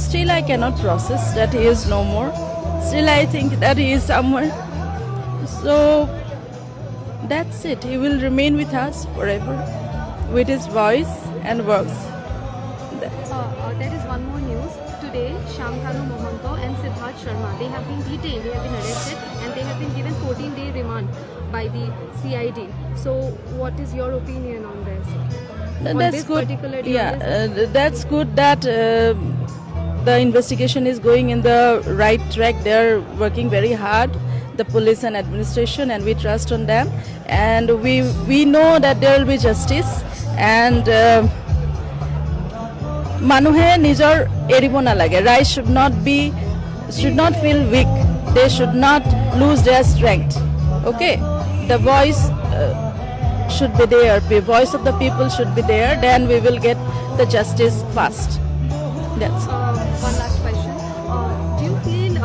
Still I cannot process that he is no more. Still I think that he is somewhere. So that's it. He will remain with us forever with his voice and works. There is one more news. Today, Shamkanu Mohanto and Siddharth Sharma, they have been detained, they have been arrested, and they have been given 14-day remand by the CID. So what is your opinion on this? On That's this good. particular day, Yeah, that's good that the investigation is going in the right track. They are working very hard, the police and administration, and we trust on them. And we know that there will be justice. And manuhe nijor eribo nalage. Rai should not feel weak. They should not lose their strength. Okay, the voice should be there. The voice of the people should be there. Then we will get the justice fast. That's one last question. Do you feel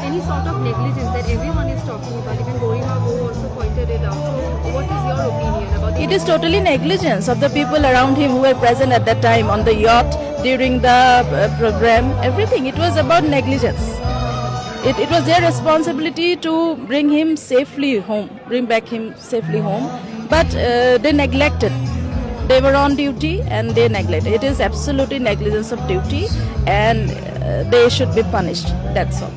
any sort of negligence that everyone is talking about? Even Gorima Go also pointed it out. So what is your opinion about it is totally negligence of the people around him who were present at that time on the yacht during the program. Everything. It was about negligence. It was their responsibility to bring him safely home, bring back him safely home. But they neglected. They were on duty and they neglected. It is absolutely negligence of duty, and they should be punished. That's all.